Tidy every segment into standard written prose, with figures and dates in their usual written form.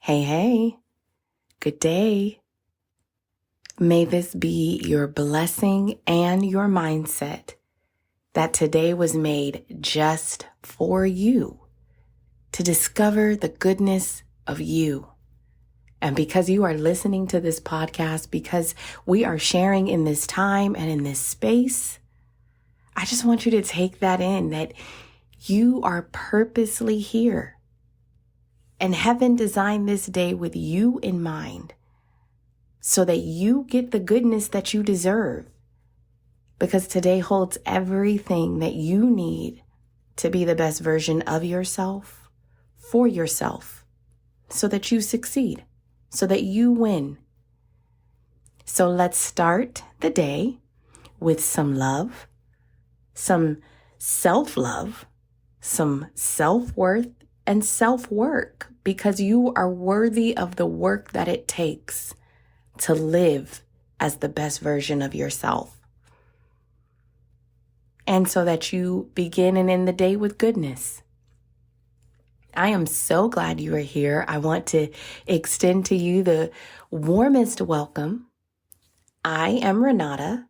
Hey, hey, good day. May this be your blessing and your mindset that today was made just for you to discover the goodness of you. And because you are listening to this podcast, because we are sharing in this time and in this space, I just want you to take that in, that you are purposely here. And heaven designed this day with you in mind so that you get the goodness that you deserve. Because today holds everything that you need to be the best version of yourself, for yourself, so that you succeed, so that you win. So let's start the day with some love, some self-love, some self-worth, and self-work, because you are worthy of the work that it takes to live as the best version of yourself. And so that you begin and end the day with goodness. I am so glad you are here. I want to extend to you the warmest welcome. I am Renada,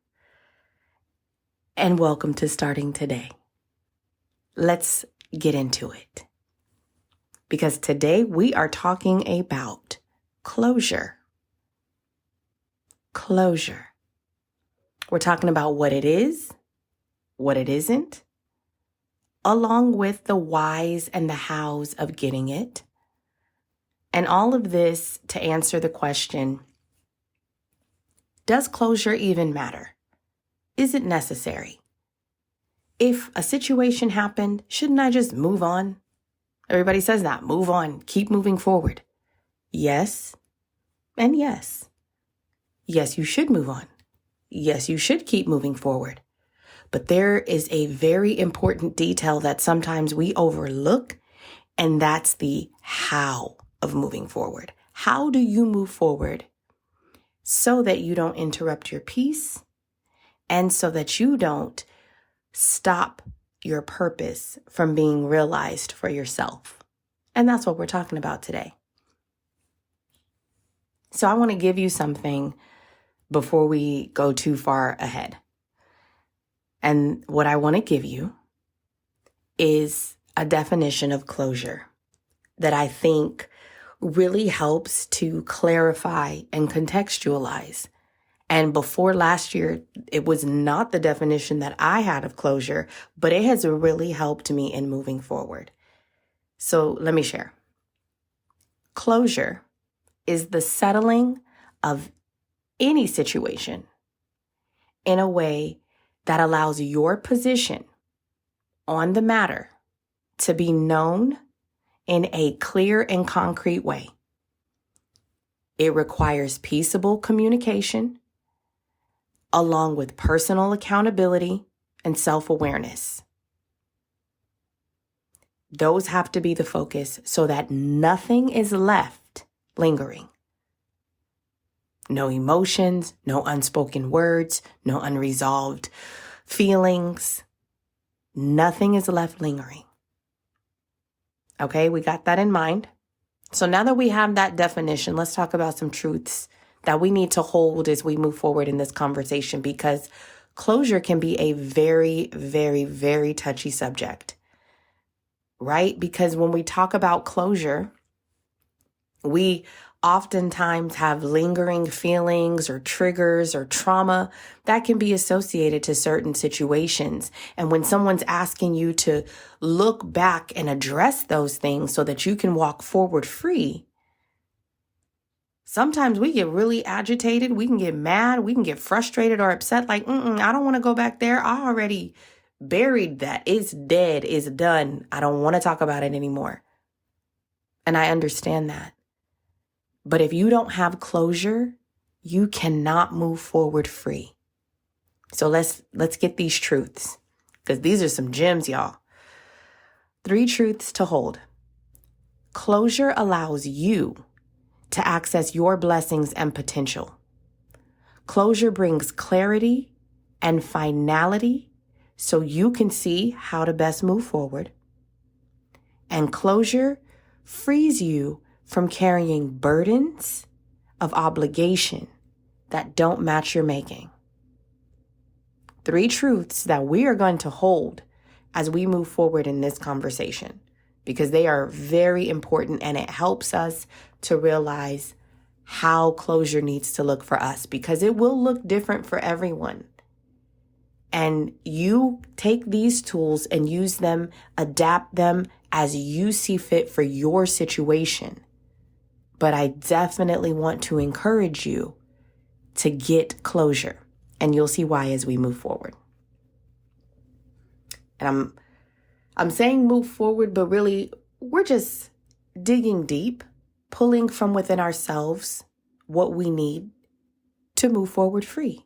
and welcome to Starting Today. Let's get into it. Because today we are talking about closure. Closure. We're talking about what it is, what it isn't, along with the whys and the hows of getting it. And all of this to answer the question, does closure even matter? Is it necessary? If a situation happened, shouldn't I just move on? Everybody says that. Move on. Keep moving forward. Yes. And yes. Yes, you should move on. Yes, you should keep moving forward. But there is a very important detail that sometimes we overlook, and that's the how of moving forward. How do you move forward so that you don't interrupt your peace and so that you don't stop your purpose from being realized for yourself? And that's what we're talking about today. So I want to give you something before we go too far ahead. And what I want to give you is a definition of closure that I think really helps to clarify and contextualize. And before last year, it was not the definition that I had of closure, but it has really helped me in moving forward. So let me share. Closure is the settling of any situation in a way that allows your position on the matter to be known in a clear and concrete way. It requires peaceable communication, along with personal accountability and self-awareness. Those have to be the focus so that nothing is left lingering. No emotions, no unspoken words, no unresolved feelings. Nothing is left lingering. Okay, we got that in mind. So now that we have that definition, let's talk about some truths that we need to hold as we move forward in this conversation, because closure can be a very, very, very touchy subject, right? Because when we talk about closure, we oftentimes have lingering feelings or triggers or trauma that can be associated to certain situations. And when someone's asking you to look back and address those things so that you can walk forward free, sometimes we get really agitated, we can get mad, we can get frustrated or upset, like, I don't want to go back there. I already buried that. It's dead, it's done. I don't want to talk about it anymore. And I understand that. But if you don't have closure, you cannot move forward free. So let's get these truths, because these are some gems, y'all. 3 truths to hold. Closure allows you to access your blessings and potential. Closure brings clarity and finality so you can see how to best move forward. And closure frees you from carrying burdens of obligation that don't match your making. 3 truths that we are going to hold as we move forward in this conversation, because they are very important, and it helps us to realize how closure needs to look for us, because it will look different for everyone. And you take these tools and use them, adapt them as you see fit for your situation. But I definitely want to encourage you to get closure, and you'll see why as we move forward. And I'm saying move forward, but really we're just digging deep, pulling from within ourselves what we need to move forward free.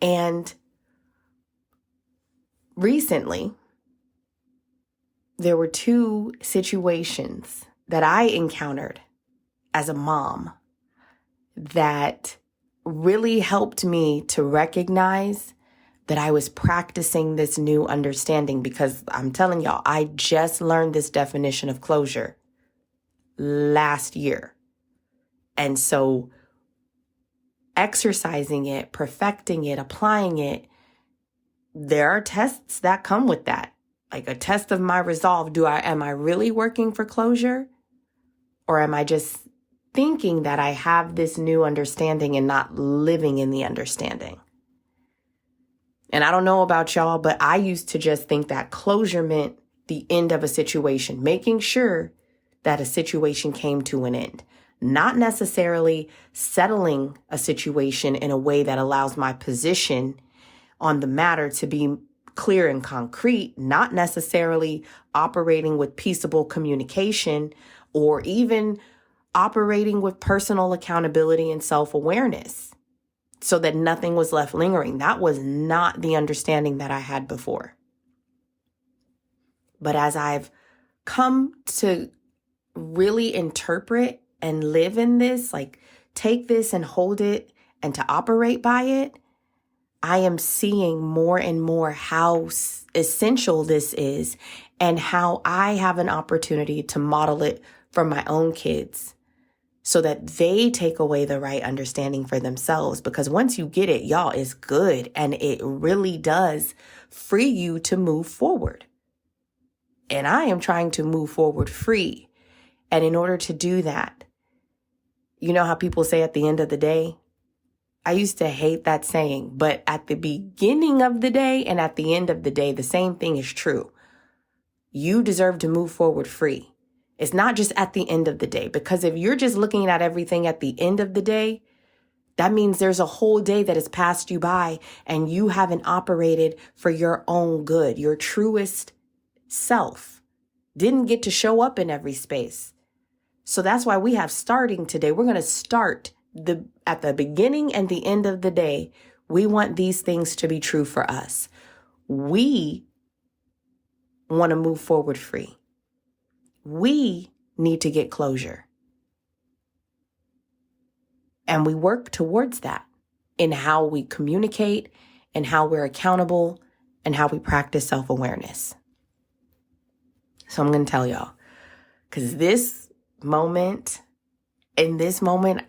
And recently, there were 2 situations that I encountered as a mom that really helped me to recognize that I was practicing this new understanding, because I'm telling y'all, I just learned this definition of closure last year. And so exercising it, perfecting it, applying it, there are tests that come with that. Like a test of my resolve. Am I really working for closure? Or am I just thinking that I have this new understanding and not living in the understanding? And I don't know about y'all, but I used to just think that closure meant the end of a situation, making sure that a situation came to an end, not necessarily settling a situation in a way that allows my position on the matter to be clear and concrete, not necessarily operating with peaceable communication, or even operating with personal accountability and self-awareness, so that nothing was left lingering. That was not the understanding that I had before. But as I've come to really interpret and live in this, like take this and hold it and to operate by it, I am seeing more and more how essential this is, and how I have an opportunity to model it for my own kids, so that they take away the right understanding for themselves. Because once you get it, y'all, it's good. And it really does free you to move forward. And I am trying to move forward free. And in order to do that, you know how people say at the end of the day? I used to hate that saying, but at the beginning of the day and at the end of the day, the same thing is true. You deserve to move forward free. It's not just at the end of the day, because if you're just looking at everything at the end of the day, that means there's a whole day that has passed you by and you haven't operated for your own good. Your truest self didn't get to show up in every space. So that's why we have starting today. We're going to start at the beginning and the end of the day. We want these things to be true for us. We want to move forward free. We need to get closure. And we work towards that in how we communicate, and how we're accountable, and how we practice self-awareness. So I'm going to tell y'all, because in this moment,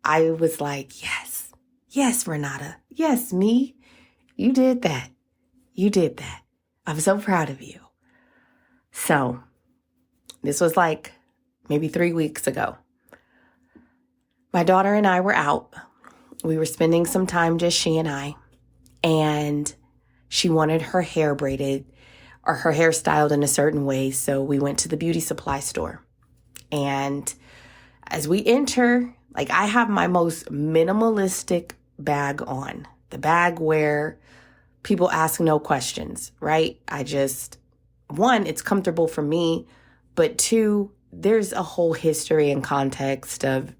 I was like, yes, Renata. Yes, me. You did that. I'm so proud of you. So this was like maybe 3 weeks ago. My daughter and I were out. We were spending some time, just she and I, and she wanted her hair braided or her hair styled in a certain way. So we went to the beauty supply store. And as we enter, like, I have my most minimalistic bag on, the bag where people ask no questions, right? One, it's comfortable for me, but 2, there's a whole history and context of,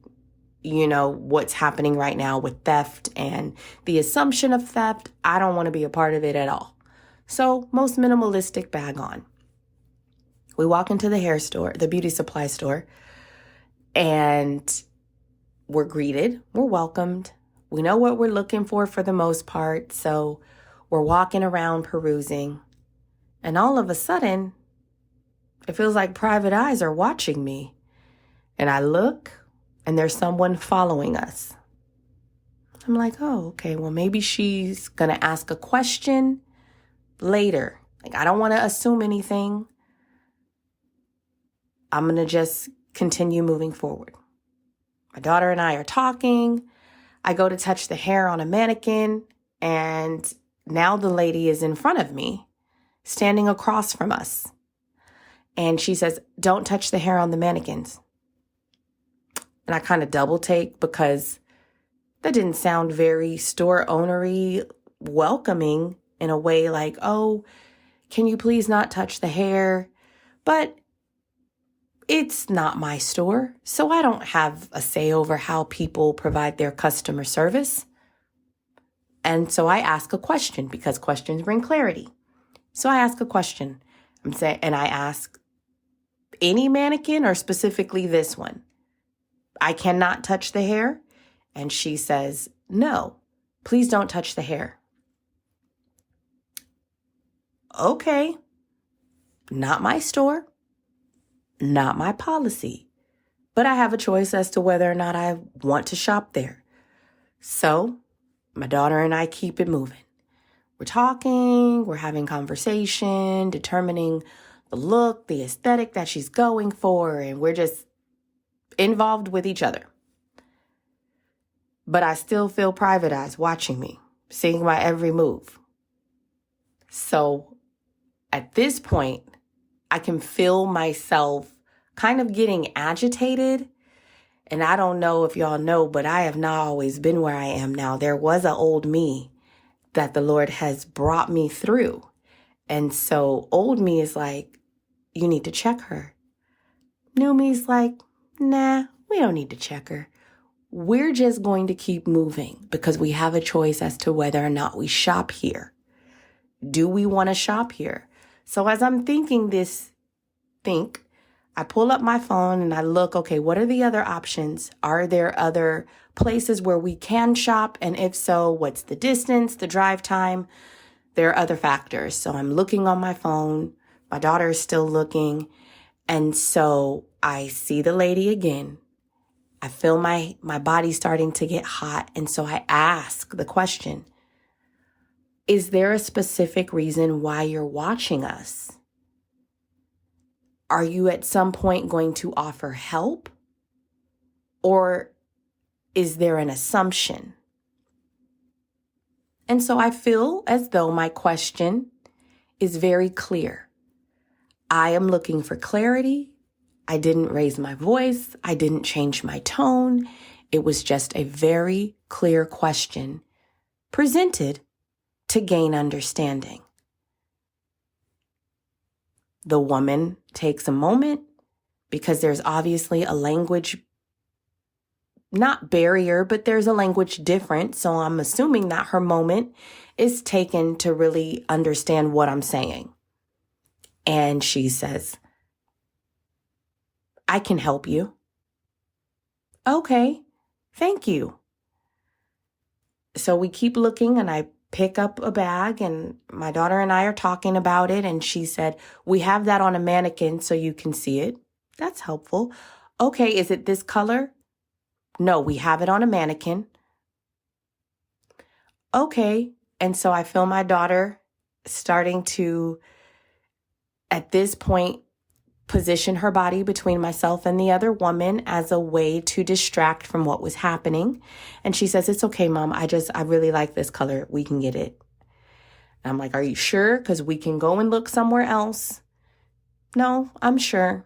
what's happening right now with theft and the assumption of theft. I don't want to be a part of it at all. So most minimalistic bag on. We walk into the beauty supply store, and we're greeted, we're welcomed. We know what we're looking for the most part. So we're walking around perusing, and all of a sudden It feels like private eyes are watching me. And I look, and there's someone following us. I'm like, oh, okay, well, maybe she's going to ask a question later. Like, I don't want to assume anything. I'm going to just continue moving forward. My daughter and I are talking. I go to touch the hair on a mannequin, and now the lady is in front of me, standing across from us. And she says, don't touch the hair on the mannequins. And I kind of double take because that didn't sound very store ownery, welcoming in a way like, oh, can you please not touch the hair? But it's not my store, so I don't have a say over how people provide their customer service. And so I ask a question because questions bring clarity. So I ask a question. And I ask any mannequin or specifically this one. I cannot touch the hair. And she says, no, please don't touch the hair. Okay, not my store, not my policy, but I have a choice as to whether or not I want to shop there. So my daughter and I keep it moving. We're talking, we're having conversation, determining the look, the aesthetic that she's going for, and we're just involved with each other. But I still feel private eyes watching me, seeing my every move. So at this point, I can feel myself kind of getting agitated. And I don't know if y'all know, but I have not always been where I am now. There was an old me that the Lord has brought me through. And so old me is like, you need to check her. New me's like, nah, we don't need to check her. We're just going to keep moving because we have a choice as to whether or not we shop here. Do we want to shop here? So as I'm thinking I pull up my phone and I look, okay, what are the other options? Are there other places where we can shop? And if so, what's the distance, the drive time? There are other factors. So I'm looking on my phone. My daughter is still looking. And so I see the lady again. I feel my body starting to get hot. And so I ask the question, is there a specific reason why you're watching us? Are you at some point going to offer help? Or is there an assumption? And so I feel as though my question is very clear. I am looking for clarity. I didn't raise my voice. I didn't change my tone. It was just a very clear question presented to gain understanding. The woman takes a moment because there's obviously a language, not barrier, but there's a language difference. So I'm assuming that her moment is taken to really understand what I'm saying. And she says, I can help you. Okay, thank you. So we keep looking and I pick up a bag and my daughter and I are talking about it. And she said, we have that on a mannequin so you can see it. That's helpful. Okay, is it this color? No, we have it on a mannequin. Okay. And so I feel my daughter starting to, at this point, position her body between myself and the other woman as a way to distract from what was happening. And she says, it's okay, Mom. I really like this color. We can get it. And I'm like, are you sure? Because we can go and look somewhere else. No, I'm sure.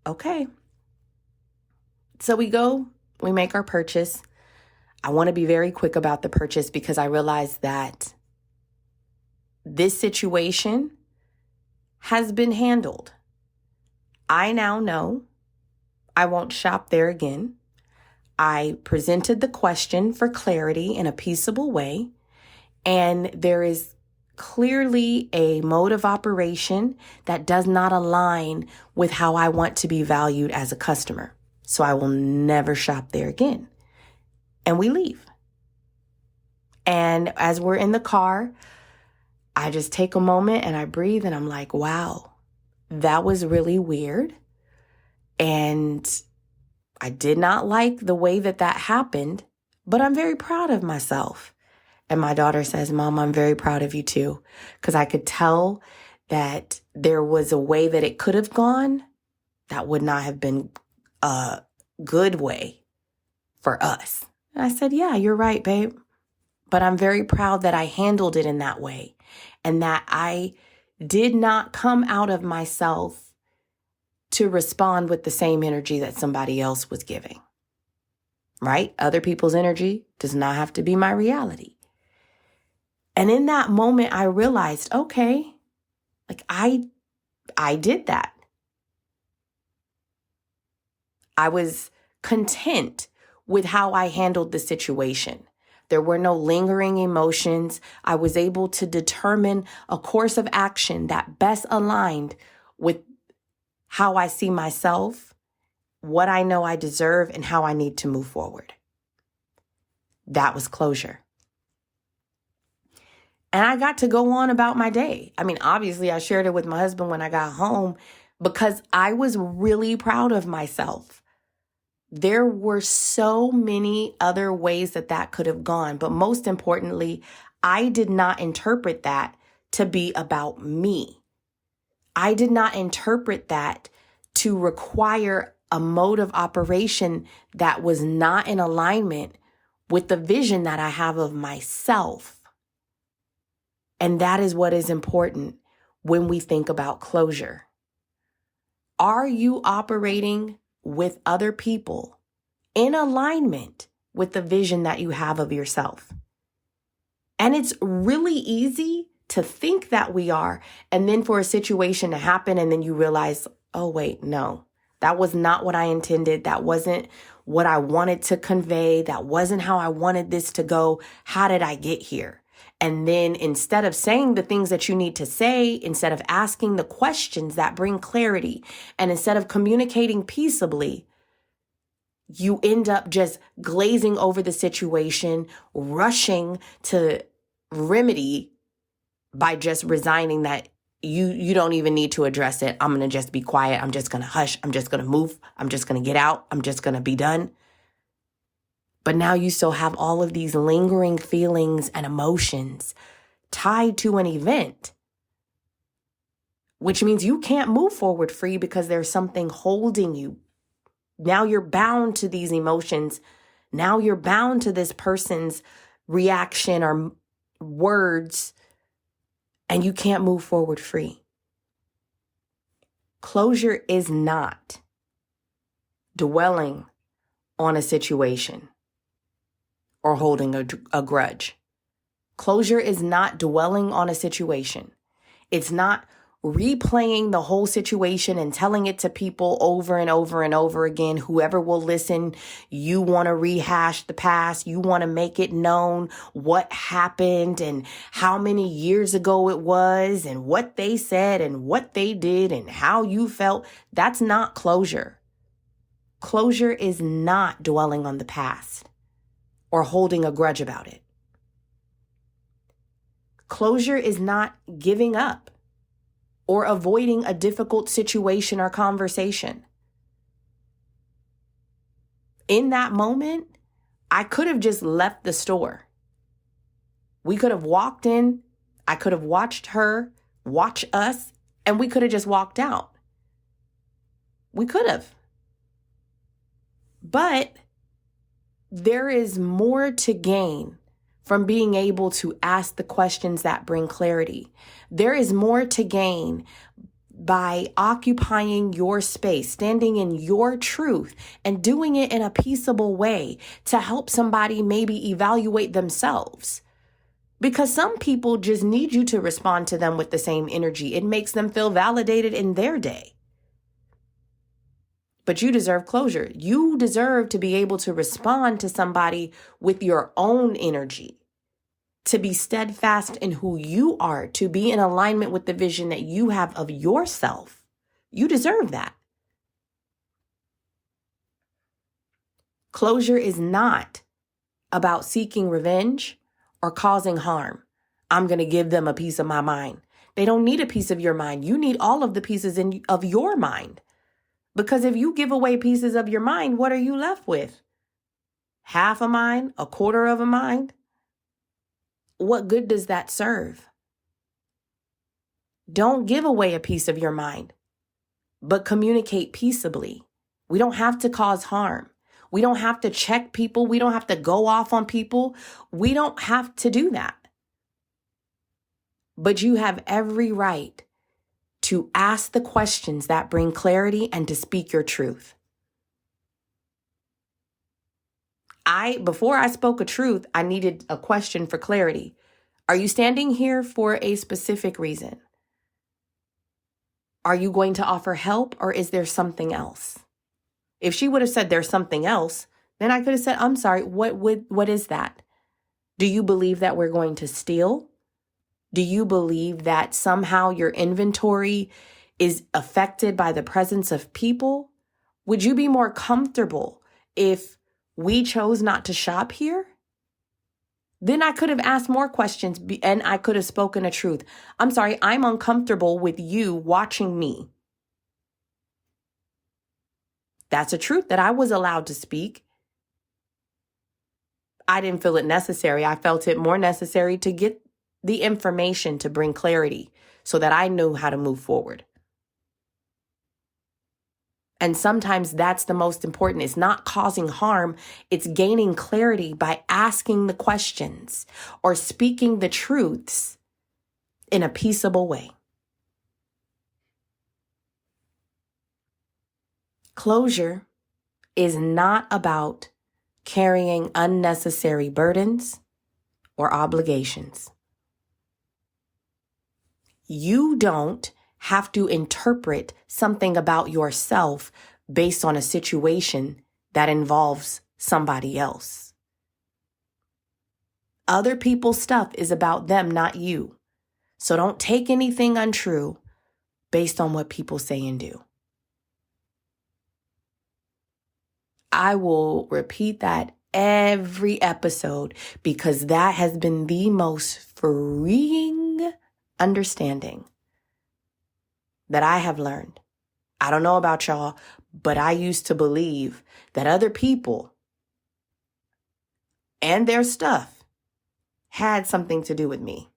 Okay. So we go, we make our purchase. I want to be very quick about the purchase because I realize that this situation has been handled. I now know I won't shop there again. I presented the question for clarity in a peaceable way, and there is clearly a mode of operation that does not align with how I want to be valued as a customer. So I will never shop there again. And we leave. And as we're in the car, I just take a moment and I breathe and I'm like, wow. that was really weird. And I did not like the way that happened, but I'm very proud of myself. And my daughter says, Mom, I'm very proud of you too. Because I could tell that there was a way that it could have gone that would not have been a good way for us. And I said, yeah, you're right, babe. But I'm very proud that I handled it in that way and that I did not come out of myself to respond with the same energy that somebody else was giving. Right? Other people's energy does not have to be my reality. And in that moment, I realized, okay, like I did that. I was content with how I handled the situation. There were no lingering emotions. I was able to determine a course of action that best aligned with how I see myself, what I know I deserve, and how I need to move forward. That was closure. And I got to go on about my day. I mean, obviously, I shared it with my husband when I got home because I was really proud of myself. There were so many other ways that could have gone. But most importantly, I did not interpret that to be about me. I did not interpret that to require a mode of operation that was not in alignment with the vision that I have of myself. And that is what is important when we think about closure. Are you operating with other people in alignment with the vision that you have of yourself? And it's really easy to think that we are, and then for a situation to happen, and then you realize, oh, wait, no, that was not what I intended. That wasn't what I wanted to convey. That wasn't how I wanted this to go. How did I get here? And then instead of saying the things that you need to say, instead of asking the questions that bring clarity, and instead of communicating peaceably, you end up just glazing over the situation, rushing to remedy by just resigning that you don't even need to address it. I'm going to just be quiet. I'm just going to hush. I'm just going to move. I'm just going to get out. I'm just going to be done. But now you still have all of these lingering feelings and emotions tied to an event, which means you can't move forward free because there's something holding you. Now you're bound to these emotions. Now you're bound to this person's reaction or words, and you can't move forward free. Closure is not dwelling on a situation or holding a grudge. Closure is not dwelling on a situation. It's not replaying the whole situation and telling it to people over and over and over again. Whoever will listen, you want to rehash the past. You want to make it known what happened and how many years ago it was and what they said and what they did and how you felt. That's not closure. Closure is not dwelling on the past or holding a grudge about it. Closure is not giving up or avoiding a difficult situation or conversation. In that moment, I could have just left the store. We could have walked in. I could have watched her watch us, and we could have just walked out. We could have. But there is more to gain from being able to ask the questions that bring clarity. There is more to gain by occupying your space, standing in your truth, and doing it in a peaceable way to help somebody maybe evaluate themselves. Because some people just need you to respond to them with the same energy. It makes them feel validated in their day. But you deserve closure. You deserve to be able to respond to somebody with your own energy, to be steadfast in who you are, to be in alignment with the vision that you have of yourself. You deserve that. Closure is not about seeking revenge or causing harm. I'm going to give them a piece of my mind. They don't need a piece of your mind. You need all of the pieces of your mind. Because if you give away pieces of your mind, what are you left with? Half a mind, a quarter of a mind? What good does that serve? Don't give away a piece of your mind, but communicate peaceably. We don't have to cause harm. We don't have to check people. We don't have to go off on people. We don't have to do that. But you have every right to ask the questions that bring clarity and to speak your truth. Before I spoke a truth, I needed a question for clarity. Are you standing here for a specific reason? Are you going to offer help, or is there something else? If she would have said there's something else, then I could have said, I'm sorry, what is that? Do you believe that we're going to steal? Do you believe that somehow your inventory is affected by the presence of people? Would you be more comfortable if we chose not to shop here? Then I could have asked more questions and I could have spoken a truth. I'm sorry, I'm uncomfortable with you watching me. That's a truth that I was allowed to speak. I didn't feel it necessary. I felt it more necessary to get the information to bring clarity so that I knew how to move forward. And sometimes that's the most important. It's not causing harm. It's gaining clarity by asking the questions or speaking the truths in a peaceable way. Closure is not about carrying unnecessary burdens or obligations. You don't have to interpret something about yourself based on a situation that involves somebody else. Other people's stuff is about them, not you. So don't take anything untrue based on what people say and do. I will repeat that every episode because that has been the most freeing understanding that I have learned. I don't know about y'all, but I used to believe that other people and their stuff had something to do with me.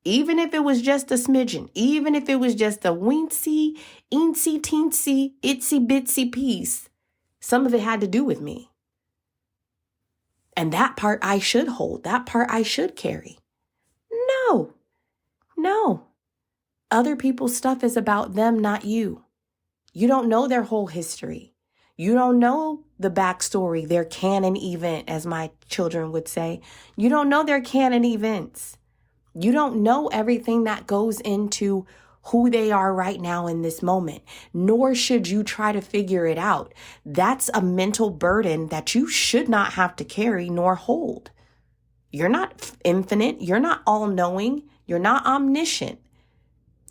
Even if it was just a smidgen, even if it was just a weensy, eensy, teensy, itsy bitsy piece, some of it had to do with me. And that part I should hold, that part I should carry. No. Other people's stuff is about them, not you. You don't know their whole history. You don't know the backstory, their canon event, as my children would say. You don't know their canon events. You don't know everything that goes into who they are right now in this moment, nor should you try to figure it out. That's a mental burden that you should not have to carry nor hold. You're not infinite. You're not all-knowing. You're not omniscient.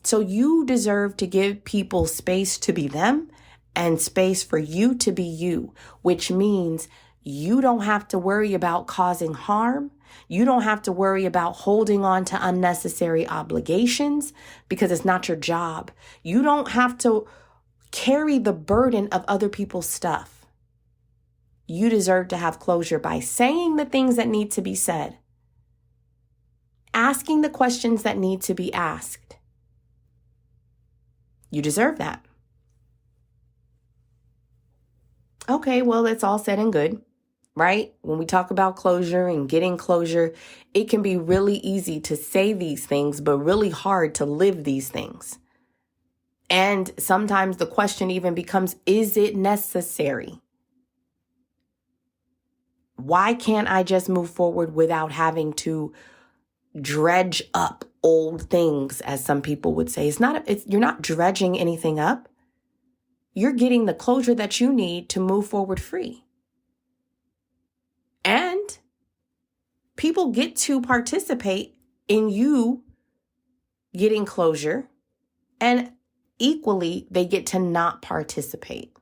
So you deserve to give people space to be them and space for you to be you, which means you don't have to worry about causing harm. You don't have to worry about holding on to unnecessary obligations because it's not your job. You don't have to carry the burden of other people's stuff. You deserve to have closure by saying the things that need to be said, asking the questions that need to be asked. You deserve that. Okay, well, it's all said and good, right? When we talk about closure and getting closure, it can be really easy to say these things, but really hard to live these things. And sometimes the question even becomes, is it necessary? Why can't I just move forward without having to dredge up old things, as some people would say? You're not dredging anything up. You're getting the closure that you need to move forward free. And people get to participate in you getting closure, and equally, they get to not participate.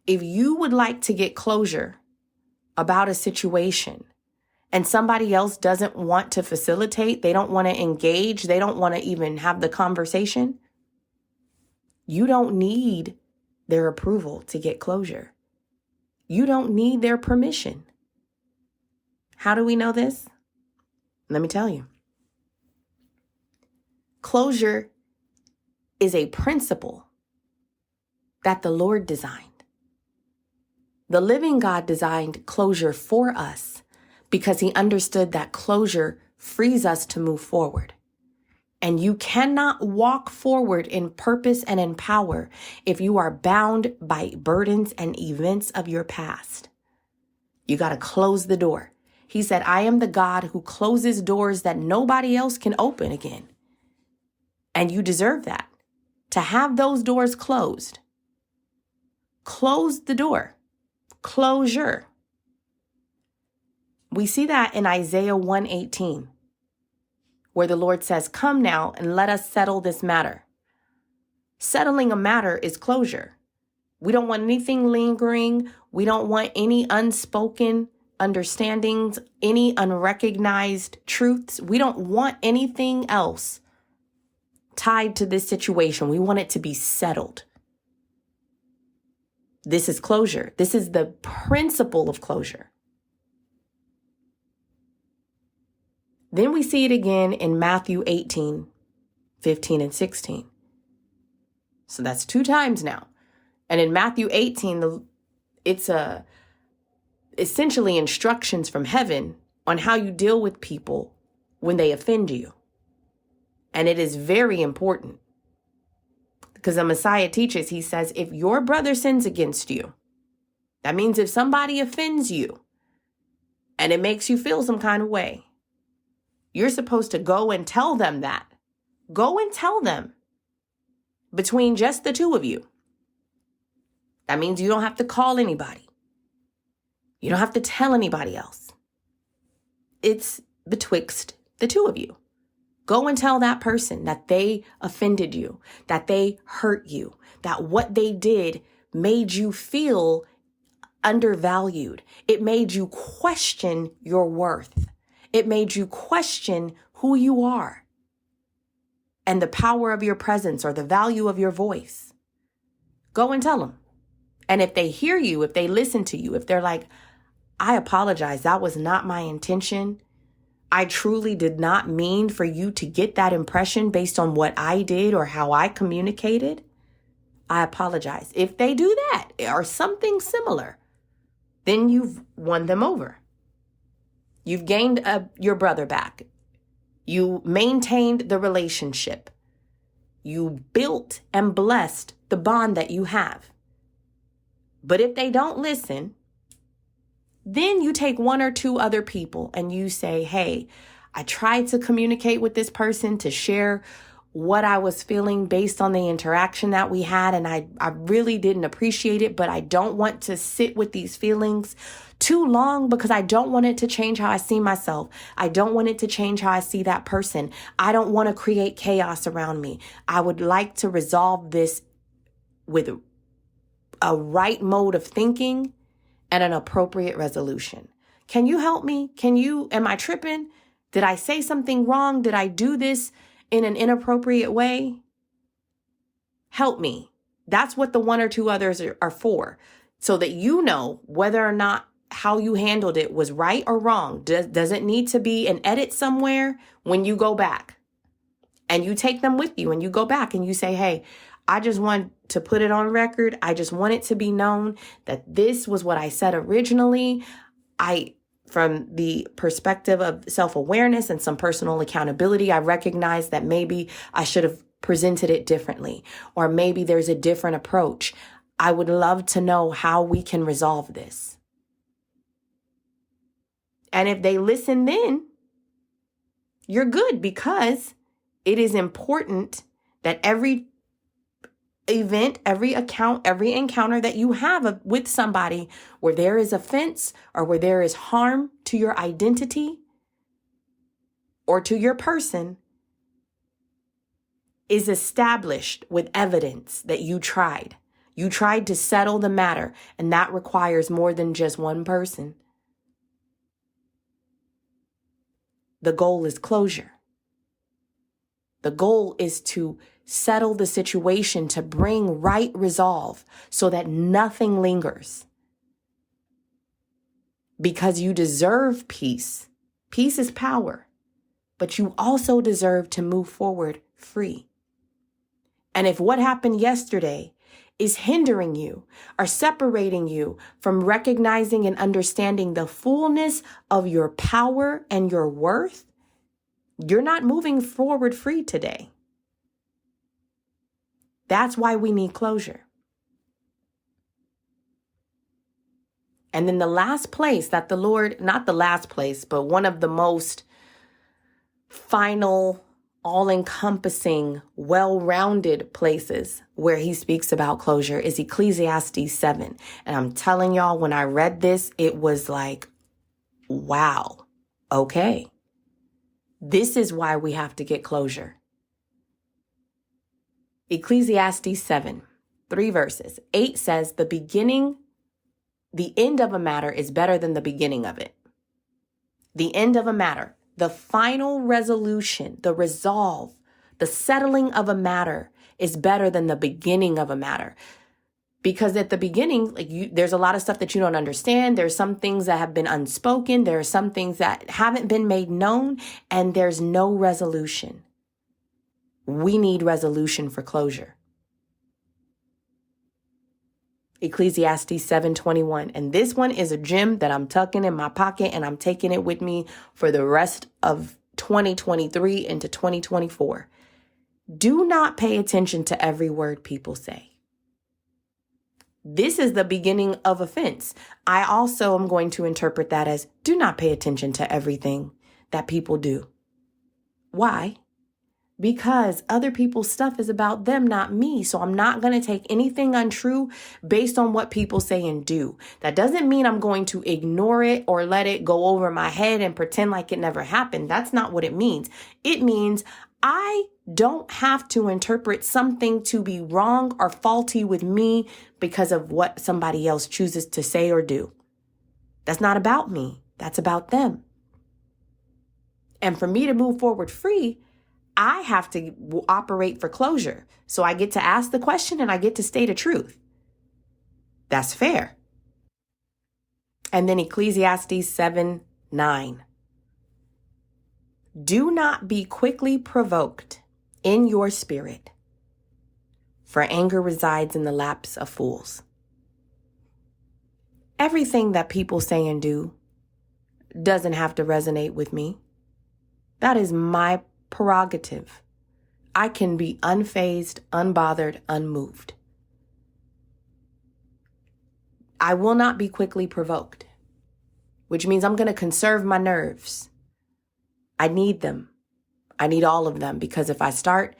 If you would like to get closure about a situation and somebody else doesn't want to facilitate, they don't want to engage, they don't want to even have the conversation, you don't need their approval to get closure. You don't need their permission. How do we know this? Let me tell you. Closure is a principle that the Lord designed. The living God designed closure for us because he understood that closure frees us to move forward. And you cannot walk forward in purpose and in power if you are bound by burdens and events of your past. You got to close the door. He said, I am the God who closes doors that nobody else can open again. And you deserve that, to have those doors closed. Close the door. Closure. We see that in Isaiah 1:18, where the Lord says, come now and let us settle this matter. Settling a matter is closure. We don't want anything lingering. We don't want any unspoken understandings, any unrecognized truths. We don't want anything else tied to this situation. We want it to be settled. This is closure. This is the principle of closure. Then we see it again in Matthew 18:15 and 16. So that's 2 times now. And in Matthew 18, it's essentially instructions from heaven on how you deal with people when they offend you. And it is very important because the Messiah teaches, he says, if your brother sins against you, that means if somebody offends you and it makes you feel some kind of way, you're supposed to go and tell them that. Go and tell them between just the 2 of you. That means you don't have to call anybody. You don't have to tell anybody else. It's betwixt the 2 of you. Go and tell that person that they offended you, that they hurt you, that what they did made you feel undervalued. It made you question your worth. It made you question who you are and the power of your presence or the value of your voice. Go and tell them. And if they hear you, if they listen to you, if they're like, I apologize, that was not my intention. I truly did not mean for you to get that impression based on what I did or how I communicated. I apologize. If they do that or something similar, then you've won them over. You've gained your brother back. You maintained the relationship. You built and blessed the bond that you have. But if they don't listen, then you take 1 or 2 other people and you say, hey, I tried to communicate with this person to share what I was feeling based on the interaction that we had. And I really didn't appreciate it, but I don't want to sit with these feelings too long because I don't want it to change how I see myself. I don't want it to change how I see that person. I don't want to create chaos around me. I would like to resolve this with a right mode of thinking and an appropriate resolution. Can you help me? Am I tripping? Did I say something wrong? Did I do this in an inappropriate way? Help me. That's what the 1 or 2 others are for, so that you know whether or not how you handled it was right or wrong. Does it need to be an edit somewhere when you go back? And you take them with you and you go back and you say, hey, I just want to put it on record. I just want it to be known that this was what I said originally. From the perspective of self-awareness and some personal accountability, I recognize that maybe I should have presented it differently, or maybe there's a different approach. I would love to know how we can resolve this. And if they listen, then you're good, because it is important that every event, every encounter that you have with somebody where there is offense or where there is harm to your identity or to your person is established with evidence that you tried. You tried to settle the matter, and that requires more than just one person. The goal is closure. The goal is to settle the situation, to bring right resolve so that nothing lingers. Because you deserve peace. Peace is power, but you also deserve to move forward free. And if what happened yesterday is hindering you or separating you from recognizing and understanding the fullness of your power and your worth, you're not moving forward free today. That's why we need closure. And then the last place that the Lord, not the last place, but one of the most final, all-encompassing, well-rounded places where he speaks about closure is Ecclesiastes 7. And I'm telling y'all, when I read this, it was like, wow, okay. This is why we have to get closure. Ecclesiastes 7, 3 verses. 8 says, the end of a matter is better than the beginning of it. The end of a matter, the final resolution, the resolve, the settling of a matter is better than the beginning of a matter. Because at the beginning, there's a lot of stuff that you don't understand. There's some things that have been unspoken. There are some things that haven't been made known, and there's no resolution. We need resolution for closure. Ecclesiastes 7:21. And this one is a gem that I'm tucking in my pocket, and I'm taking it with me for the rest of 2023 into 2024. Do not pay attention to every word people say. This is the beginning of offense. I also am going to interpret that as do not pay attention to everything that people do. Why? Because other people's stuff is about them, not me. So I'm not going to take anything untrue based on what people say and do. That doesn't mean I'm going to ignore it or let it go over my head and pretend like it never happened. That's not what it means. It means I don't have to interpret something to be wrong or faulty with me because of what somebody else chooses to say or do. That's not about me. That's about them. And for me to move forward free, I have to operate for closure. So I get to ask the question and I get to state a truth. That's fair. And then Ecclesiastes 7:9. Do not be quickly provoked in your spirit, for anger resides in the laps of fools. Everything that people say and do doesn't have to resonate with me. That is my prerogative. I can be unfazed, unbothered, unmoved. I will not be quickly provoked, which means I'm going to conserve my nerves. I need them. I need all of them, because if I start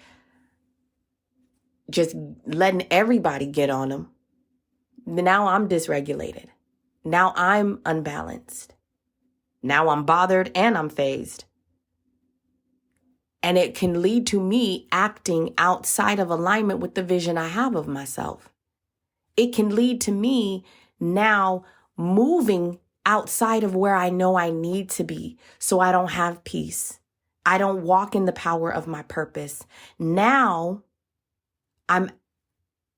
just letting everybody get on them, now I'm dysregulated. Now I'm unbalanced. Now I'm bothered and I'm fazed. And it can lead to me acting outside of alignment with the vision I have of myself. It can lead to me now moving outside of where I know I need to be, so I don't have peace. I don't walk in the power of my purpose. Now I'm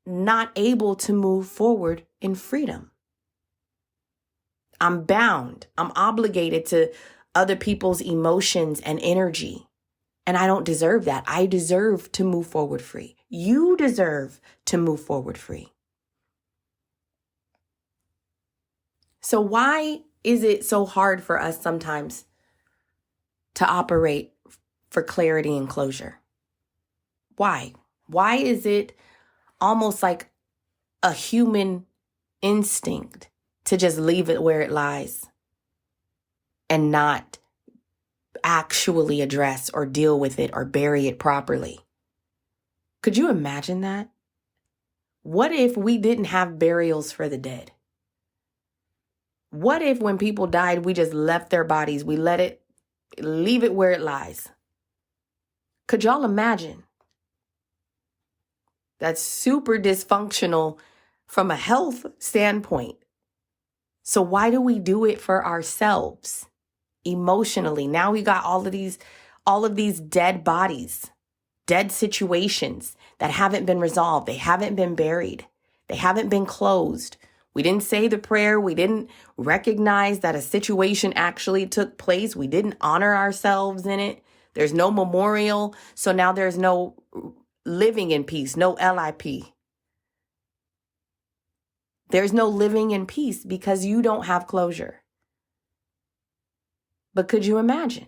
not able to move forward in freedom. I'm bound. I'm obligated to other people's emotions and energy. And I don't deserve that. I deserve to move forward free. You deserve to move forward free. So why is it so hard for us sometimes to operate for clarity and closure? Why? Why is it almost like a human instinct to just leave it where it lies and not actually address or deal with it or bury it properly? Could you imagine that? What if we didn't have burials for the dead? What if when people died, we just left their bodies, we leave it where it lies? Could y'all imagine? That's super dysfunctional from a health standpoint. So why do we do it for ourselves? emotionally. Now we got all of these dead bodies, dead situations that haven't been resolved. They haven't been buried. They haven't been closed. We didn't say the prayer. We didn't recognize that a situation actually took place. We didn't honor ourselves in it. There's no memorial. So now there's no living in peace, no LIP. There's no living in peace because you don't have closure. But could you imagine?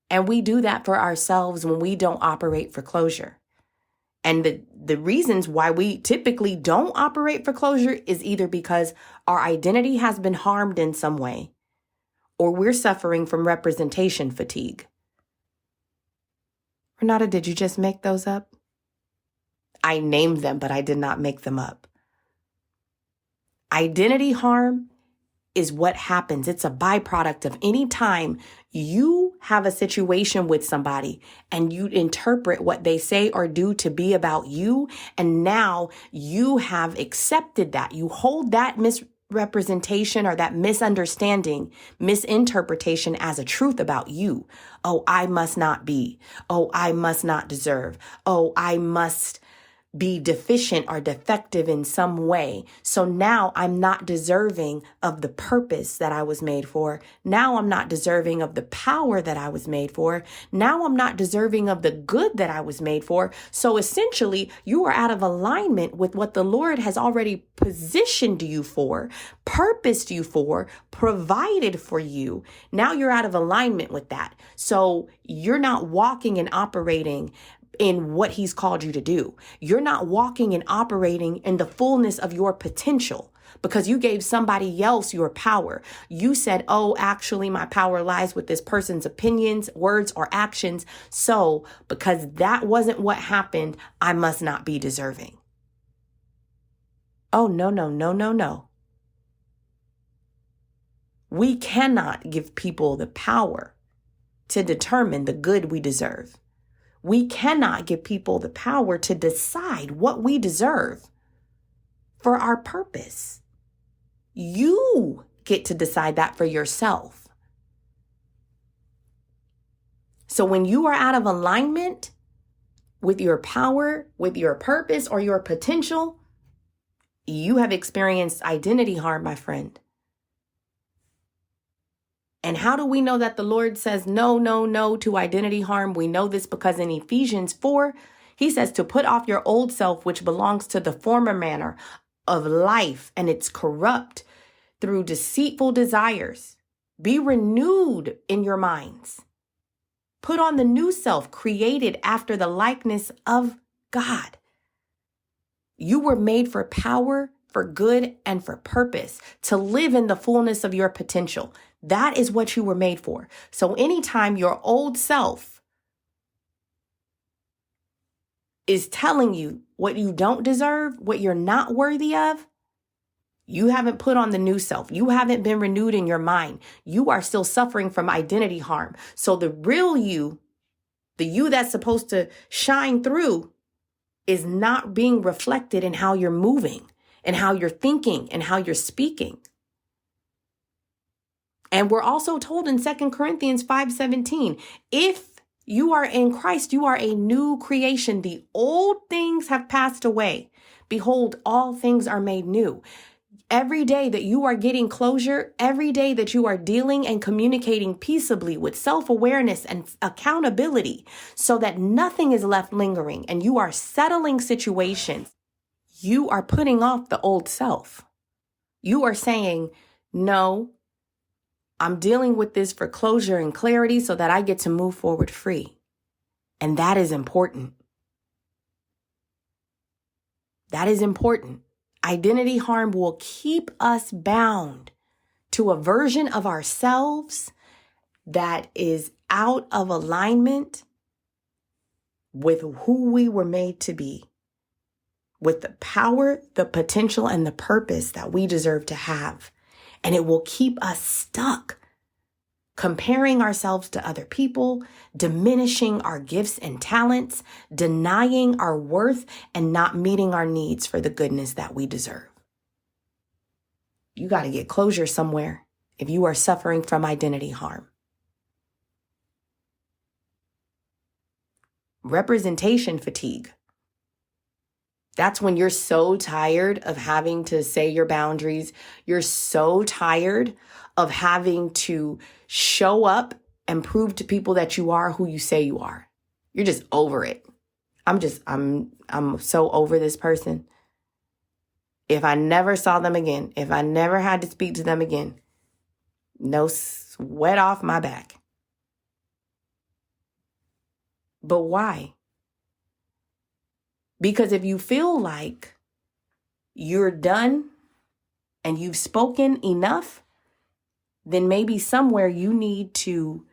And we do that for ourselves when we don't operate for closure. And the reasons why we typically don't operate for closure is either because our identity has been harmed in some way, or we're suffering from representation fatigue. Renata, did you just make those up? I named them, but I did not make them up. Identity harm is what happens. It's a byproduct of any time you have a situation with somebody and you interpret what they say or do to be about you. And now you have accepted that. You hold that misrepresentation or that misunderstanding, misinterpretation as a truth about you. Oh, I must not be. Oh, I must not deserve. Oh, I must be deficient or defective in some way. So now I'm not deserving of the purpose that I was made for. Now I'm not deserving of the power that I was made for. Now I'm not deserving of the good that I was made for. So essentially, you are out of alignment with what the Lord has already positioned you for, purposed you for, provided for you. Now you're out of alignment with that. So you're not walking and operating in what he's called you to do. You're not walking and operating in the fullness of your potential because you gave somebody else your power. You said, oh, actually, my power lies with this person's opinions, words, or actions. So because that wasn't what happened, I must not be deserving. Oh, no, no, no, no, no. We cannot give people the power to determine the good we deserve. We cannot give people the power to decide what we deserve for our purpose. You get to decide that for yourself. So when you are out of alignment with your power, with your purpose, or your potential, you have experienced identity harm, my friend. And how do we know that the Lord says no, no, no to identity harm? We know this because in Ephesians 4, he says to put off your old self, which belongs to the former manner of life, and it's corrupt through deceitful desires. Be renewed in your minds. Put on the new self, created after the likeness of God. You were made for power, for good, and for purpose, to live in the fullness of your potential. That is what you were made for. So anytime your old self is telling you what you don't deserve, what you're not worthy of, you haven't put on the new self. You haven't been renewed in your mind. You are still suffering from identity harm. So the real you, the you that's supposed to shine through, is not being reflected in how you're moving and how you're thinking and how you're speaking. And we're also told in 2 Corinthians 5:17, if you are in Christ, you are a new creation. The old things have passed away. Behold, all things are made new. Every day that you are getting closure, every day that you are dealing and communicating peaceably with self-awareness and accountability so that nothing is left lingering and you are settling situations, you are putting off the old self. You are saying, no, I'm dealing with this for closure and clarity so that I get to move forward free. And that is important. That is important. Identity harm will keep us bound to a version of ourselves that is out of alignment with who we were made to be, with the power, the potential, and the purpose that we deserve to have. And it will keep us stuck, comparing ourselves to other people, diminishing our gifts and talents, denying our worth, and not meeting our needs for the goodness that we deserve. You got to get closure somewhere. if you are suffering from identity harm. Representation fatigue. That's when you're so tired of having to say your boundaries. You're so tired of having to show up and prove to people that you are who you say you are. You're just over it. I'm so over this person. If I never saw them again, if I never had to speak to them again, no sweat off my back. But why? Because if you feel like you're done and you've spoken enough, then maybe somewhere you need to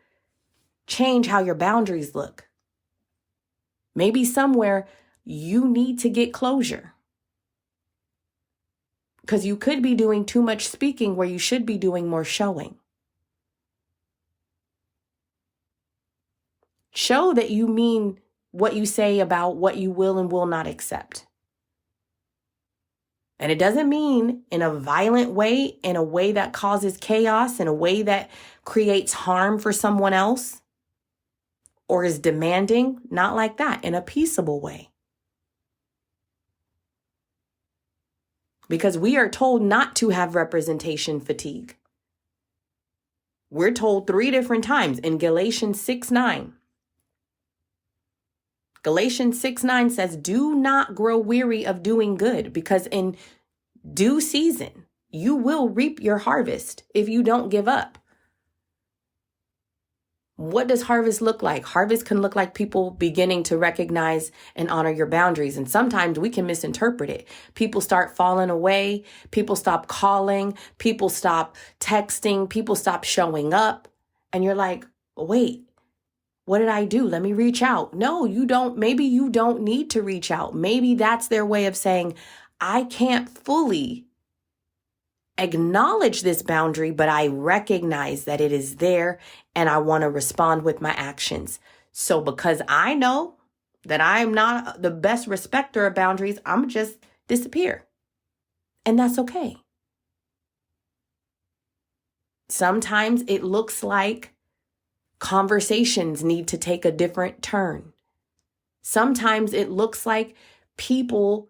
change how your boundaries look. Maybe somewhere you need to get closure. Because you could be doing too much speaking where you should be doing more showing. Show that you mean what you say about what you will and will not accept. And it doesn't mean in a violent way, in a way that causes chaos, in a way that creates harm for someone else or is demanding. Not like that, in a peaceable way. Because we are told not to have representation fatigue. We're told 3 different times in Galatians 6:9. Galatians 6:9 says, do not grow weary of doing good, because in due season, you will reap your harvest if you don't give up. What does harvest look like? Harvest can look like people beginning to recognize and honor your boundaries. And sometimes we can misinterpret it. People start falling away. People stop calling. People stop texting. People stop showing up. And you're like, wait, what did I do? Let me reach out. No, you don't. Maybe you don't need to reach out. Maybe that's their way of saying, I can't fully acknowledge this boundary, but I recognize that it is there and I want to respond with my actions. So because I know that I'm not the best respecter of boundaries, I'm just disappear. And that's okay. Sometimes it looks like conversations need to take a different turn. Sometimes it looks like people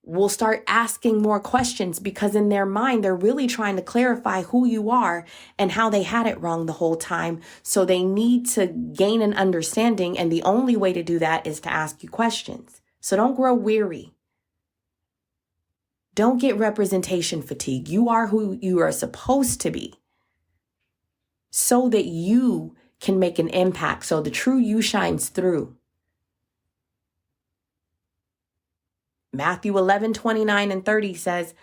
will start asking more questions because in their mind, they're really trying to clarify who you are and how they had it wrong the whole time. So they need to gain an understanding. And the only way to do that is to ask you questions. So don't grow weary. Don't get representation fatigue. You are who you are supposed to be so that you can make an impact. So the true you shines through. Matthew 11:29-30 says,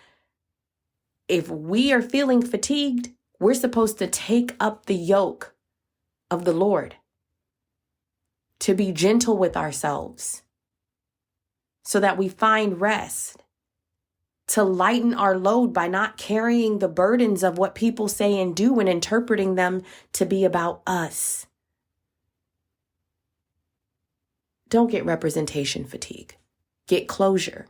if we are feeling fatigued, we're supposed to take up the yoke of the Lord, to be gentle with ourselves so that we find rest, to lighten our load by not carrying the burdens of what people say and do and interpreting them to be about us. Don't get representation fatigue. Get closure.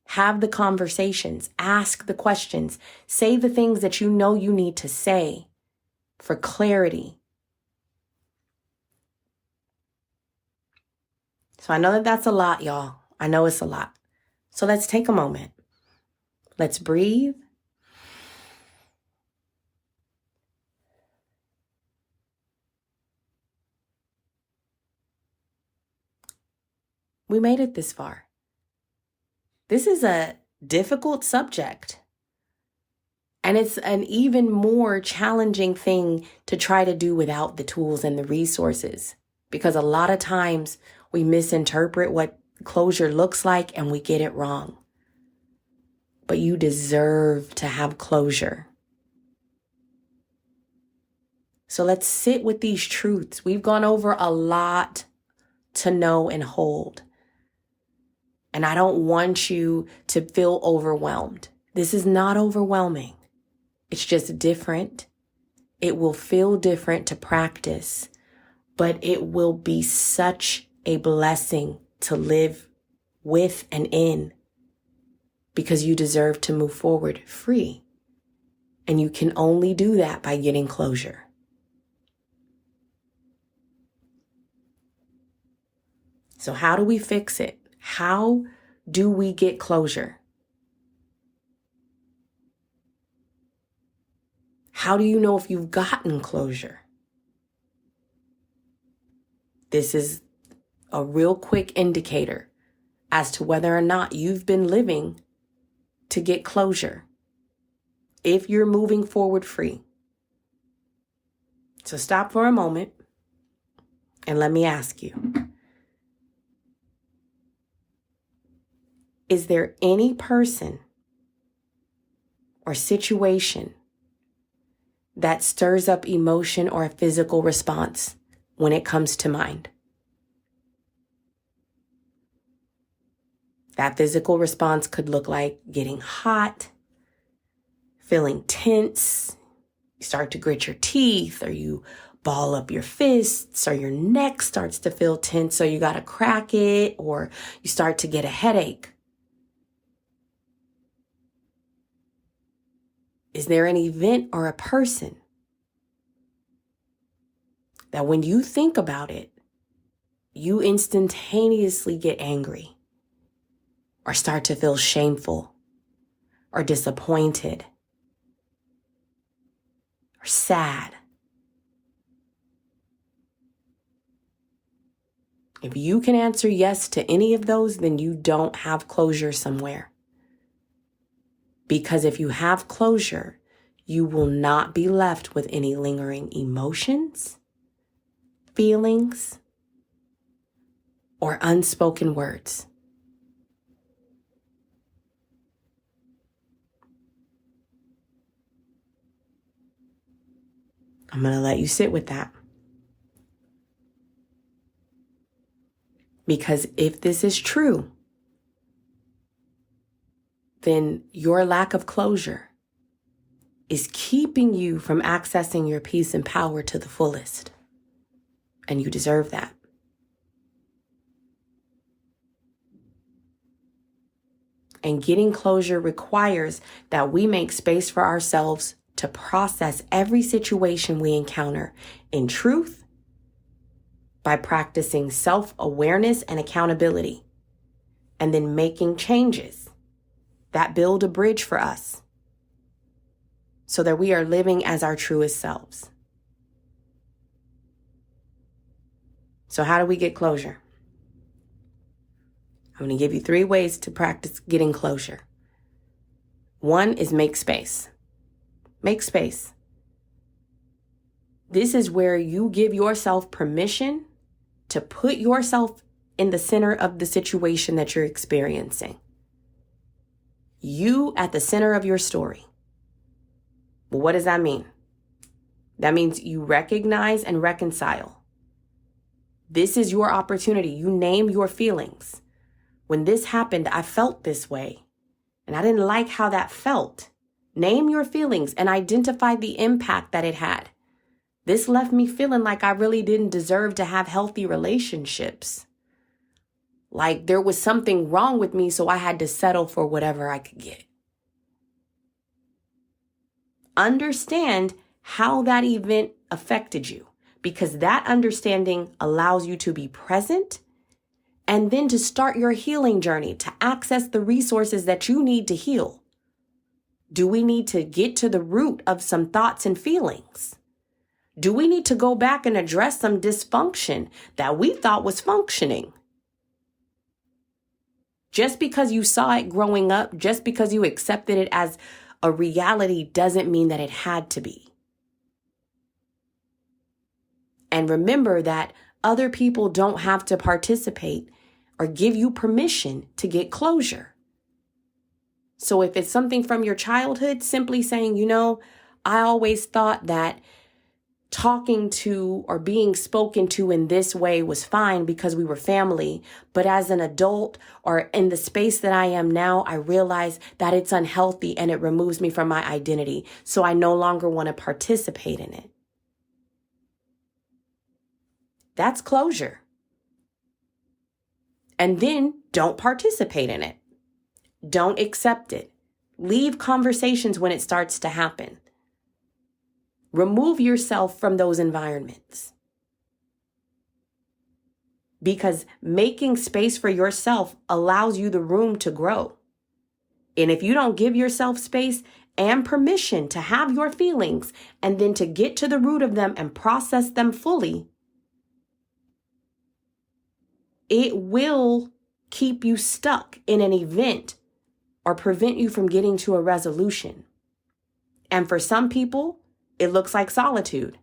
Have the conversations. Ask the questions. Say the things that you know you need to say for clarity. So I know that that's a lot, y'all. I know it's a lot. So let's take a moment. Let's breathe. We made it this far. This is a difficult subject. And it's an even more challenging thing to try to do without the tools and the resources. Because a lot of times we misinterpret what closure looks like and we get it wrong. But you deserve to have closure. So let's sit with these truths. We've gone over a lot to know and hold. And I don't want you to feel overwhelmed. This is not overwhelming. It's just different. It will feel different to practice, but it will be such a blessing to live with and in, because you deserve to move forward free. And you can only do that by getting closure. So how do we fix it? How do we get closure? How do you know if you've gotten closure? This is a real quick indicator as to whether or not you've been living to get closure, if you're moving forward free. So stop for a moment and let me ask you, is there any person or situation that stirs up emotion or a physical response when it comes to mind? That physical response could look like getting hot, feeling tense, you start to grit your teeth, or you ball up your fists, or your neck starts to feel tense, so you got to crack it, or you start to get a headache. Is there an event or a person that when you think about it, you instantaneously get angry or start to feel shameful or disappointed or sad? If you can answer yes to any of those, then you don't have closure somewhere. Because if you have closure, you will not be left with any lingering emotions, feelings, or unspoken words. I'm going to let you sit with that. Because if this is true, then your lack of closure is keeping you from accessing your peace and power to the fullest. And you deserve that. And getting closure requires that we make space for ourselves to process every situation we encounter in truth by practicing self-awareness and accountability, and then making changes that build a bridge for us so that we are living as our truest selves. So how do we get closure? I'm going to give you 3 ways to practice getting closure. 1 is make space. Make space. This is where you give yourself permission to put yourself in the center of the situation that you're experiencing. You at the center of your story. Well, what does that mean? That means you recognize and reconcile. This is your opportunity. You name your feelings. When this happened, I felt this way, and I didn't like how that felt. Name your feelings and identify the impact that it had. This left me feeling like I really didn't deserve to have healthy relationships. Like there was something wrong with me, so I had to settle for whatever I could get. Understand how that event affected you, because that understanding allows you to be present and then to start your healing journey, to access the resources that you need to heal. Do we need to get to the root of some thoughts and feelings? Do we need to go back and address some dysfunction that we thought was functioning? Just because you saw it growing up, just because you accepted it as a reality doesn't mean that it had to be. And remember that other people don't have to participate or give you permission to get closure. So if it's something from your childhood, simply saying, I always thought that talking to or being spoken to in this way was fine because we were family. But as an adult or in the space that I am now, I realize that it's unhealthy and it removes me from my identity. So I no longer want to participate in it. That's closure. And then don't participate in it. Don't accept it. Leave conversations when it starts to happen. Remove yourself from those environments. Because making space for yourself allows you the room to grow. And if you don't give yourself space and permission to have your feelings and then to get to the root of them and process them fully, it will keep you stuck in an event or prevent you from getting to a resolution. And for some people, it looks like solitude.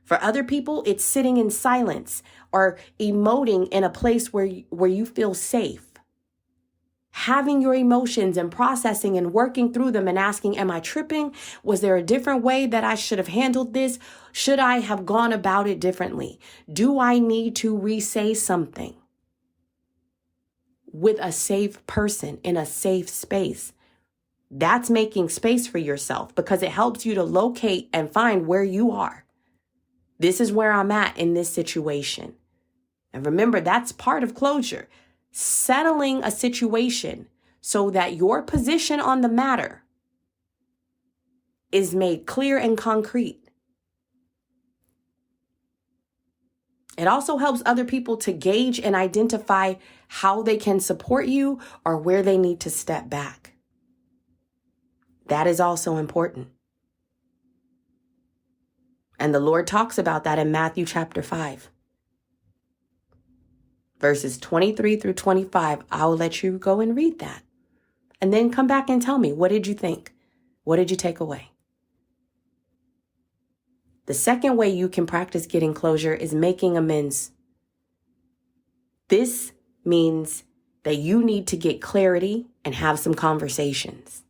For other people, it's sitting in silence or emoting in a place where you feel safe. Having your emotions and processing and working through them and asking, am I tripping? Was there a different way that I should have handled this? Should I have gone about it differently? Do I need to re-say something with a safe person in a safe space? That's making space for yourself because it helps you to locate and find where you are. This is where I'm at in this situation. And remember, that's part of closure. Settling a situation so that your position on the matter is made clear and concrete. It also helps other people to gauge and identify how they can support you or where they need to step back. That is also important. And the Lord talks about that in Matthew chapter 5. Verses 23 through 25, I'll let you go and read that. And then come back and tell me, what did you think? What did you take away? The second way you can practice getting closure is making amends. This means that you need to get clarity and have some conversations.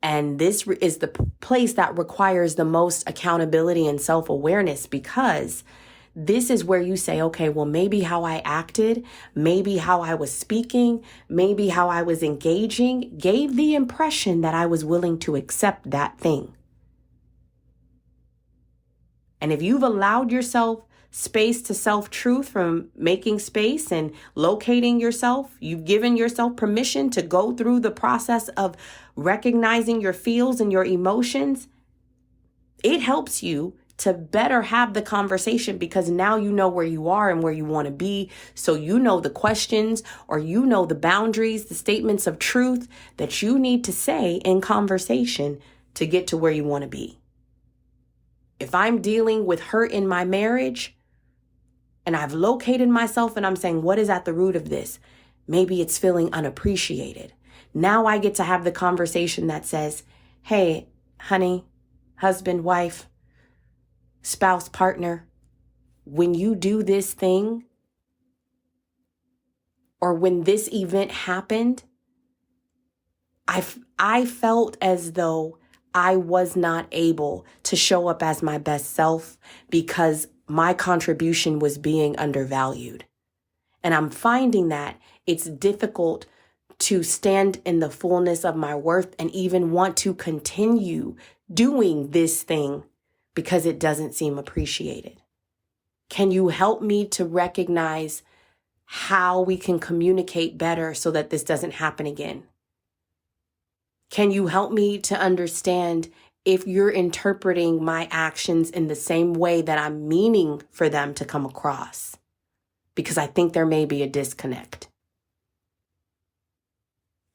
And this is the place that requires the most accountability and self-awareness, because this is where you say, okay, well, maybe how I acted, maybe how I was speaking, maybe how I was engaging gave the impression that I was willing to accept that thing. And if you've allowed yourself space to self-truth from making space and locating yourself, you've given yourself permission to go through the process of recognizing your feels and your emotions, it helps you to better have the conversation because now you know where you are and where you want to be. So you know the questions or you know the boundaries, the statements of truth that you need to say in conversation to get to where you want to be. If I'm dealing with hurt in my marriage and I've located myself and I'm saying, what is at the root of this? Maybe it's feeling unappreciated. Now I get to have the conversation that says, hey, honey, husband, wife, spouse, partner, when you do this thing or when this event happened, I felt as though I was not able to show up as my best self because my contribution was being undervalued. And I'm finding that it's difficult to stand in the fullness of my worth and even want to continue doing this thing because it doesn't seem appreciated. Can you help me to recognize how we can communicate better so that this doesn't happen again? Can you help me to understand if you're interpreting my actions in the same way that I'm meaning for them to come across? Because I think there may be a disconnect.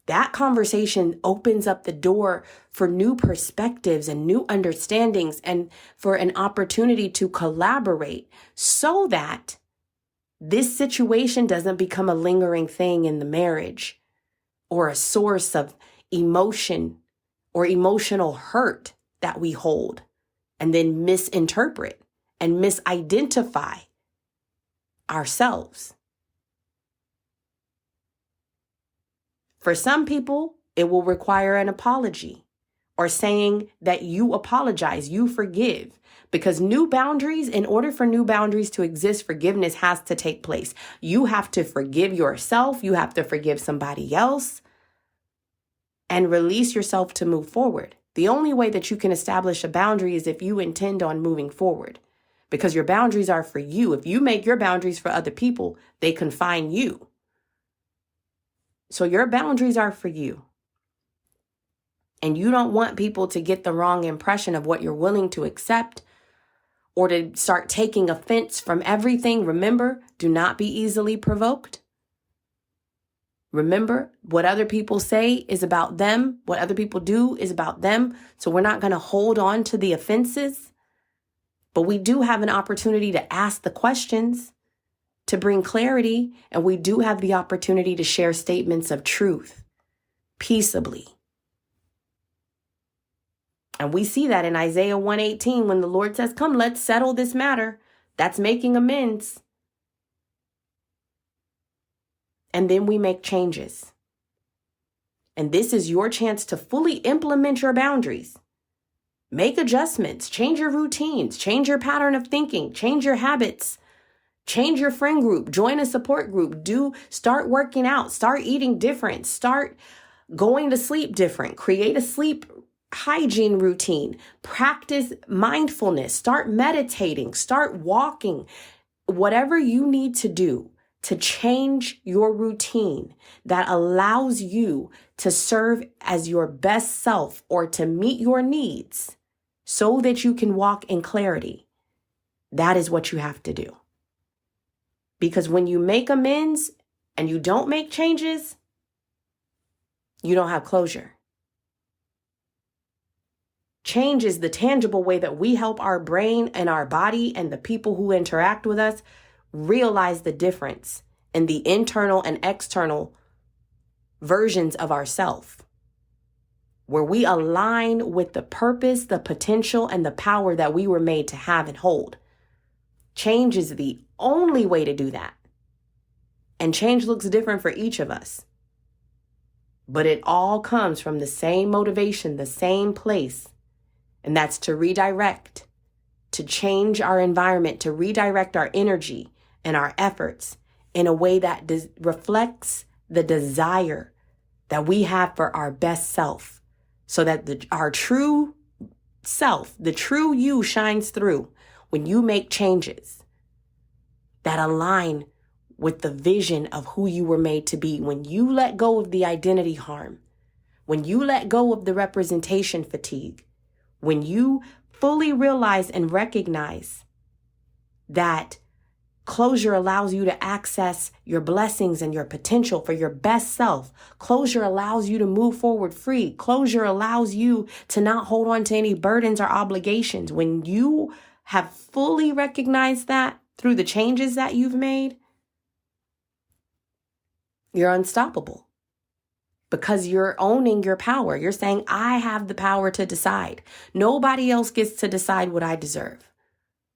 That conversation opens up the door for new perspectives and new understandings and for an opportunity to collaborate so that this situation doesn't become a lingering thing in the marriage or a source of emotion or emotional hurt that we hold and then misinterpret and misidentify ourselves. For some people, it will require an apology or saying that you apologize, you forgive, because new boundaries, in order for new boundaries to exist, forgiveness has to take place. You have to forgive yourself. You have to forgive somebody else and release yourself to move forward. The only way that you can establish a boundary is if you intend on moving forward, because your boundaries are for you. If you make your boundaries for other people, they confine you. So your boundaries are for you. and you don't want people to get the wrong impression of what you're willing to accept or to start taking offense from everything, remember, do not be easily provoked. Remember, what other people say is about them. What other people do is about them. So we're not going to hold on to the offenses. But we do have an opportunity to ask the questions, to bring clarity. And we do have the opportunity to share statements of truth peaceably. And we see that in Isaiah 1:18 when the Lord says, come, let's settle this matter. That's making amends. And then we make changes. And this is your chance to fully implement your boundaries. Make adjustments, change your routines, change your pattern of thinking, change your habits, change your friend group, join a support group, start working out, start eating different, start going to sleep different, create a sleep hygiene routine, practice mindfulness, start meditating, start walking, whatever you need to do to change your routine that allows you to serve as your best self or to meet your needs so that you can walk in clarity. That is what you have to do. Because when you make amends and you don't make changes, you don't have closure. Change is the tangible way that we help our brain and our body and the people who interact with us realize the difference in the internal and external versions of ourself, where we align with the purpose, the potential, and the power that we were made to have and hold. Change is the only way to do that. And change looks different for each of us. But it all comes from the same motivation, the same place. And that's to redirect, to change our environment, to redirect our energy and our efforts in a way that reflects the desire that we have for our best self, so that our true self, the true you, shines through when you make changes that align with the vision of who you were made to be. When you let go of the identity harm, when you let go of the representation fatigue, when you fully realize and recognize that closure allows you to access your blessings and your potential for your best self. Closure allows you to move forward free. Closure allows you to not hold on to any burdens or obligations. When you have fully recognized that through the changes that you've made, you're unstoppable. Because you're owning your power. You're saying, I have the power to decide. Nobody else gets to decide what I deserve.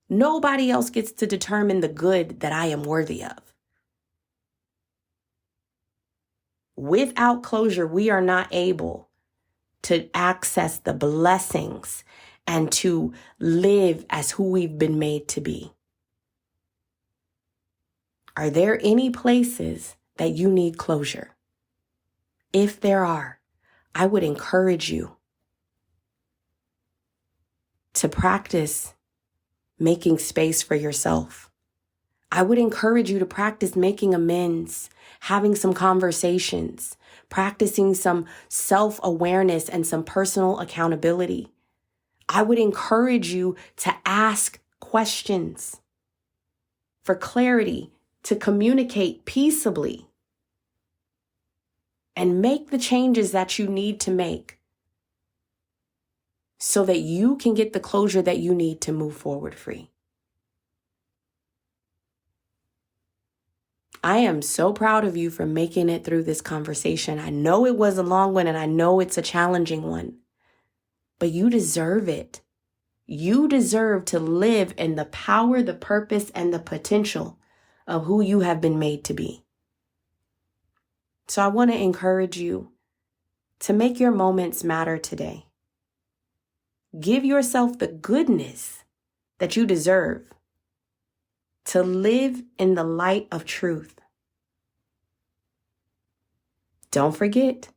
Nobody else gets to determine the good that I am worthy of. Without closure, we are not able to access the blessings and to live as who we've been made to be. Are there any places that you need closure? If there are, I would encourage you to practice making space for yourself. I would encourage you to practice making amends, having some conversations, practicing some self-awareness and some personal accountability. I would encourage you to ask questions for clarity, to communicate peaceably, and make the changes that you need to make so that you can get the closure that you need to move forward free. I am so proud of you for making it through this conversation. I know it was a long one and I know it's a challenging one, but you deserve it. You deserve to live in the power, the purpose, and the potential of who you have been made to be. So I want to encourage you to make your moments matter today. Give yourself the goodness that you deserve to live in the light of truth. Don't forget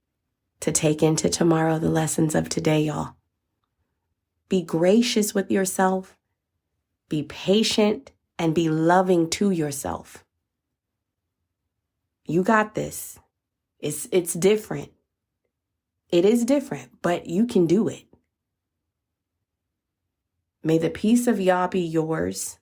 to take into tomorrow the lessons of today, y'all. Be gracious with yourself, be patient, and be loving to yourself. You got this. It's different. It is different, but you can do it. May the peace of Yah be yours,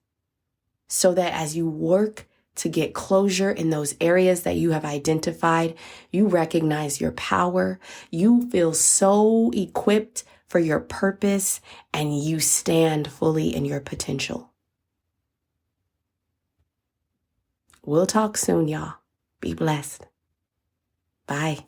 so that as you work to get closure in those areas that you have identified, you recognize your power, you feel so equipped for your purpose, and you stand fully in your potential. We'll talk soon, y'all. Be blessed. Bye.